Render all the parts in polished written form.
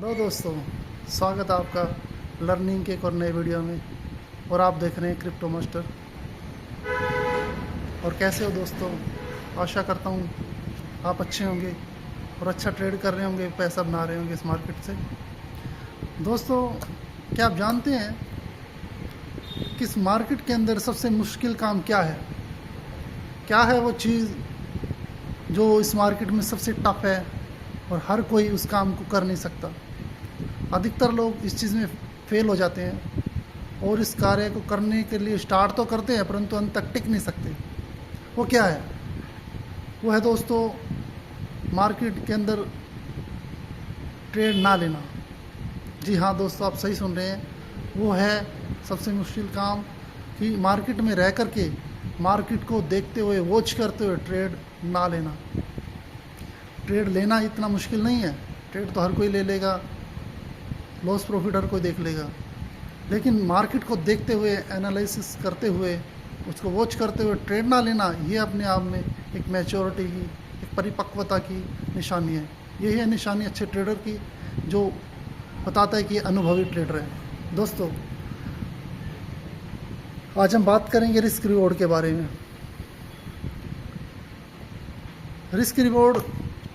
Hello दोस्तों, स्वागत है आपका लर्निंग के एक और नए वीडियो में। और आप देख रहे हैं क्रिप्टो मास्टर। और कैसे हो दोस्तों? आशा करता हूँ आप अच्छे होंगे और अच्छा ट्रेड कर रहे होंगे, पैसा बना रहे होंगे इस मार्केट से। दोस्तों, क्या आप जानते हैं कि इस मार्केट के अंदर सबसे मुश्किल काम क्या है? क्या है वो चीज़ जो इस मार्केट में सबसे टफ है और हर कोई उस काम को कर नहीं सकता? अधिकतर लोग इस चीज़ में फेल हो जाते हैं और इस कार्य को करने के लिए स्टार्ट तो करते हैं परंतु अंत तक टिक नहीं सकते। वो क्या है? वो है दोस्तों, मार्केट के अंदर ट्रेड ना लेना। जी हाँ दोस्तों, आप सही सुन रहे हैं। वो है सबसे मुश्किल काम कि मार्केट में रह कर के मार्केट को देखते हुए, वॉच करते हुए ट्रेड ना लेना। ट्रेड लेना इतना मुश्किल नहीं है, ट्रेड तो हर कोई ले लेगा, लॉस प्रॉफिट हर कोई देख लेगा। लेकिन मार्केट को देखते हुए, एनालिसिस करते हुए, उसको वॉच करते हुए ट्रेड ना लेना, ये अपने आप में एक मैच्योरिटी की, एक परिपक्वता की निशानी है। यही है निशानी अच्छे ट्रेडर की, जो बताता है कि ये अनुभवी ट्रेडर है। दोस्तों, आज हम बात करेंगे रिस्क रिवॉर्ड के बारे में। रिस्क रिवॉर्ड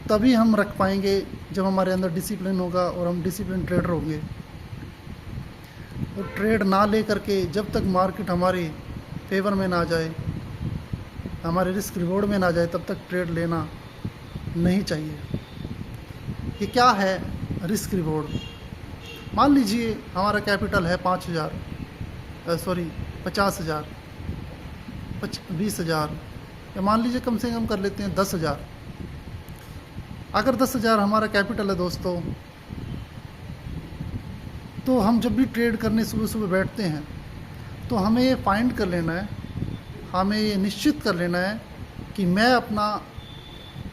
तभी हम रख पाएंगे जब हमारे अंदर डिसिप्लिन होगा और हम डिसिप्लिन ट्रेडर होंगे। और ट्रेड ना ले करके जब तक मार्केट हमारे फेवर में ना जाए, हमारे रिस्क रिवॉर्ड में ना जाए, तब तक ट्रेड लेना नहीं चाहिए। ये क्या है रिस्क रिवॉर्ड? मान लीजिए हमारा कैपिटल है 50,000, 20,000, या मान लीजिए कम से कम कर लेते हैं 10,000। अगर 10,000 हमारा कैपिटल है दोस्तों, तो हम जब भी ट्रेड करने सुबह सुबह बैठते हैं तो हमें ये फाइंड कर लेना है, हमें ये निश्चित कर लेना है कि मैं अपना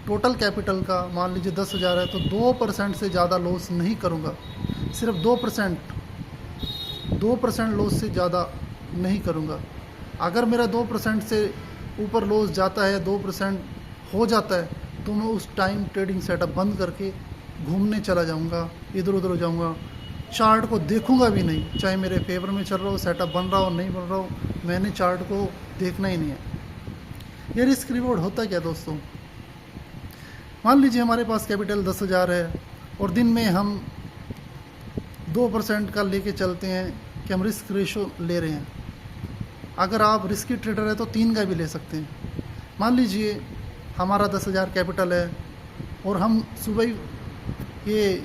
टोटल कैपिटल का, मान लीजिए 10,000 है, तो 2% से ज़्यादा लॉस नहीं करूँगा। सिर्फ 2% लॉस से ज़्यादा नहीं करूँगा। अगर मेरा 2% से ऊपर लॉस जाता है, 2% हो जाता है, तो मैं उस टाइम ट्रेडिंग सेटअप बंद करके घूमने चला जाऊँगा, इधर उधर हो जाऊँगा, चार्ट को देखूँगा भी नहीं। चाहे मेरे फेवर में चल रहा हो, सेटअप बन रहा हो नहीं बन रहा हो, मैंने चार्ट को देखना ही नहीं है। ये रिस्क रिवॉर्ड होता क्या दोस्तों? मान लीजिए हमारे पास कैपिटल 10,000 है और दिन में हम 2% का लेके चलते हैं कि हम रिस्क रेशो ले रहे हैं। अगर आप रिस्की ट्रेडर है तो 3 का भी ले सकते हैं। मान लीजिए हमारा 10,000 कैपिटल है और हम सुबह ही ये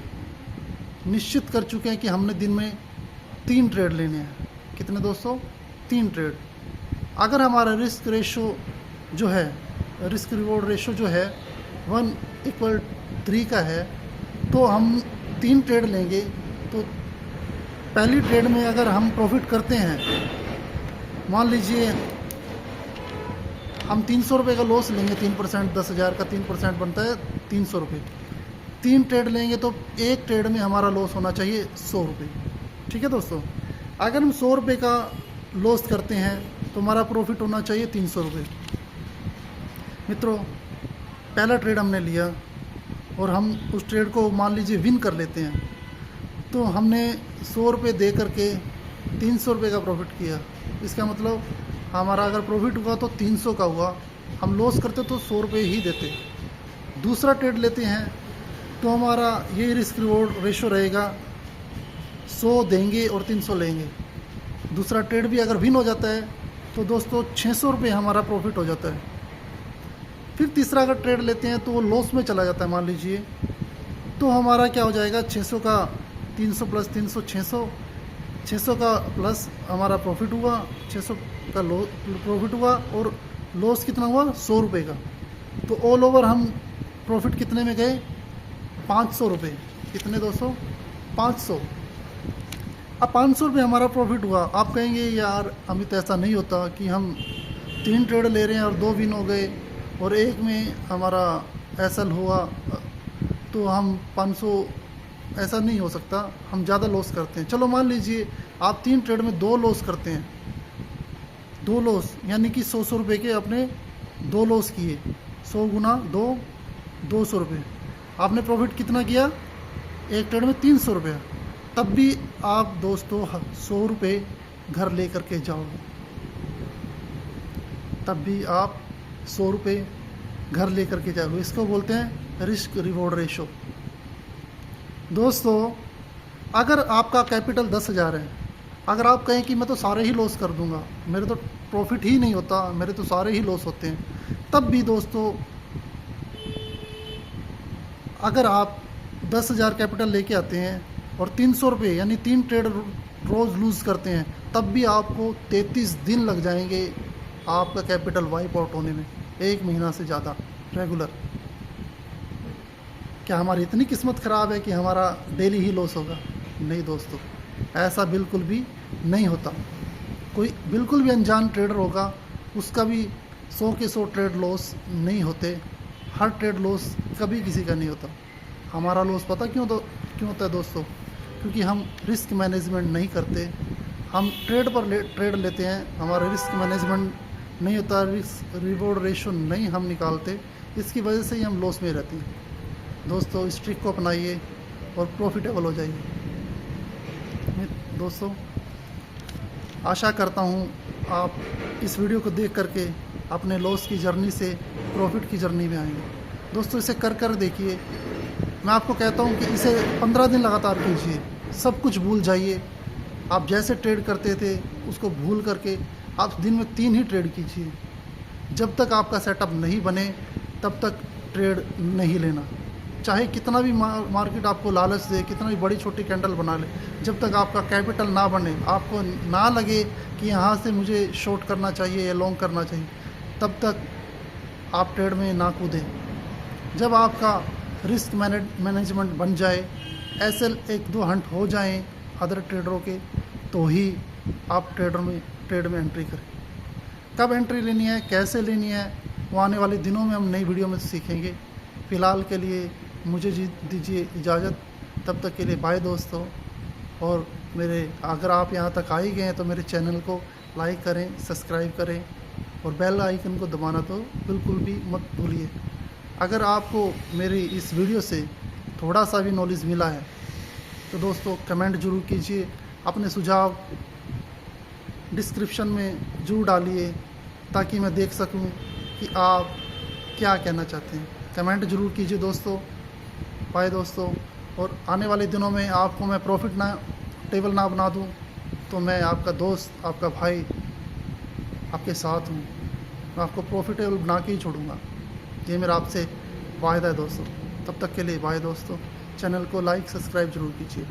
निश्चित कर चुके हैं कि हमने दिन में 3 ट्रेड लेने हैं। कितने दोस्तों? 3 ट्रेड। अगर हमारा रिस्क रेशो जो है, रिस्क रिवॉर्ड रेशो जो है 1:3 का है, तो हम 3 ट्रेड लेंगे। तो पहली ट्रेड में अगर हम प्रॉफिट करते हैं, मान लीजिए हम 300 रुपये का लॉस लेंगे, 3%, 10,000 का 3% बनता है 300 रुपये। 3 ट्रेड लेंगे तो एक ट्रेड में हमारा लॉस होना चाहिए 100 रुपये। ठीक है दोस्तों? अगर हम 100 रुपये का लॉस करते हैं तो हमारा प्रॉफिट होना चाहिए 300 रुपये। मित्रों, पहला ट्रेड हमने लिया और हम उस ट्रेड को मान लीजिए विन कर लेते हैं, तो हमने 100 रुपये दे करके 300 रुपये का प्रॉफिट किया। इसका मतलब हमारा अगर प्रॉफिट हुआ तो 300 का हुआ, हम लॉस करते तो 100 रुपये ही देते। दूसरा ट्रेड लेते हैं तो हमारा ये रिस्क रिवॉर्ड रेशो रहेगा, 100 देंगे और 300 लेंगे। दूसरा ट्रेड भी अगर विन हो जाता है तो दोस्तों 600 रुपये हमारा प्रॉफिट हो जाता है। फिर तीसरा अगर ट्रेड लेते हैं तो वो लॉस में चला जाता है मान लीजिए, तो हमारा क्या हो जाएगा, 600 का 300 प्लस 300, 600 का प्लस हमारा प्रॉफिट हुआ, 600 का प्रॉफिट हुआ और लॉस कितना हुआ, 100 रुपये का। तो ऑल ओवर हम प्रॉफिट कितने में गए, 500 रुपये। कितने दोस्तों? 500। अब 500 रुपये हमारा प्रॉफिट हुआ। आप कहेंगे यार अमित, ऐसा नहीं होता कि हम 3 ट्रेड ले रहे हैं और 2 विन हो गए और एक में हमारा एसएल हुआ तो हम 500, ऐसा नहीं हो सकता, हम ज़्यादा लॉस करते हैं। चलो मान लीजिए आप 3 ट्रेड में 2 लॉस करते हैं, 2 लॉस यानी कि 100 रुपये के अपने 2 लॉस किए। 100 गुना 2, 200 रुपये। आपने प्रॉफिट कितना किया? एक ट्रेड में 300 रुपया, तब भी आप दोस्तों 100 रुपये घर ले करके जाओगे, तब भी आप 100 रुपये घर ले करके जाओगे। इसको बोलते हैं रिस्क रिवॉर्ड रेशो। दोस्तों अगर आपका कैपिटल 10,000 है, अगर आप कहें कि मैं तो सारे ही लॉस कर दूंगा, मेरे तो प्रॉफिट ही नहीं होता, मेरे तो सारे ही लॉस होते हैं, तब भी दोस्तों अगर आप 10,000 कैपिटल लेके आते हैं और 300 रुपये यानी 3 ट्रेड रोज़ लूज़ करते हैं, तब भी आपको 33 दिन लग जाएंगे आपका कैपिटल वाइप आउट होने में, 1 महीना से ज़्यादा रेगुलर। क्या हमारी इतनी किस्मत ख़राब है कि हमारा डेली ही लॉस होगा? नहीं दोस्तों, ऐसा बिल्कुल भी नहीं होता। कोई बिल्कुल भी अनजान ट्रेडर होगा, उसका भी 100 के 100 ट्रेड लॉस नहीं होते, हर ट्रेड लॉस कभी किसी का नहीं होता। हमारा लॉस पता क्यों होता है दोस्तों? क्योंकि हम रिस्क मैनेजमेंट नहीं करते, हम ट्रेड पर ट्रेड लेते हैं, हमारा रिस्क मैनेजमेंट नहीं होता, रिस्क रिवॉर्ड रेशो नहीं हम निकालते, इसकी वजह से ही हम लॉस में रहते हैं। दोस्तों इस ट्रिक को अपनाइए और प्रॉफिटेबल हो जाइए। दोस्तों आशा करता हूँ आप इस वीडियो को देख करके अपने लॉस की जर्नी से प्रॉफिट की जर्नी में आएंगे। दोस्तों इसे कर देखिए। मैं आपको कहता हूँ कि इसे 15 दिन लगातार कीजिए, सब कुछ भूल जाइए। आप जैसे ट्रेड करते थे उसको भूल करके आप दिन में 3 ही ट्रेड कीजिए। जब तक आपका सेटअप नहीं बने तब तक ट्रेड नहीं लेना, चाहे कितना भी मार्केट आपको लालच दे, कितना भी बड़ी छोटी कैंडल बना ले, जब तक आपका कैपिटल ना बने, आपको ना लगे कि यहाँ से मुझे शॉर्ट करना चाहिए या लॉन्ग करना चाहिए, तब तक आप ट्रेड में ना कूदें। जब आपका रिस्क मैनेजमेंट बन जाए, एसएल 1-2 हंट हो जाएं अदर ट्रेडरों के, तो ही आप ट्रेड में एंट्री करें। कब एंट्री लेनी है, कैसे लेनी है, वो आने वाले दिनों में हम नई वीडियो में सीखेंगे। फ़िलहाल के लिए मुझे दीजिए इजाज़त, तब तक के लिए बाय दोस्तों। और अगर आप यहाँ तक आ ही गए हैं तो मेरे चैनल को लाइक करें, सब्सक्राइब करें और बेल आइकन को दबाना तो बिल्कुल भी मत भूलिए। अगर आपको मेरी इस वीडियो से थोड़ा सा भी नॉलेज मिला है तो दोस्तों कमेंट ज़रूर कीजिए, अपने सुझाव डिस्क्रिप्शन में ज़रूर डालिए ताकि मैं देख सकूं कि आप क्या कहना चाहते हैं। कमेंट ज़रूर कीजिए दोस्तों। बाय दोस्तों। और आने वाले दिनों में आपको मैं प्रॉफिट टेबल ना बना दूं तो मैं आपका दोस्त, आपका भाई आपके साथ हूं, मैं आपको प्रॉफिटेबल बना के ही छोड़ूंगा। ये मेरा आपसे वायदा है दोस्तों। तब तक के लिए बाय दोस्तों। चैनल को लाइक सब्सक्राइब ज़रूर कीजिए।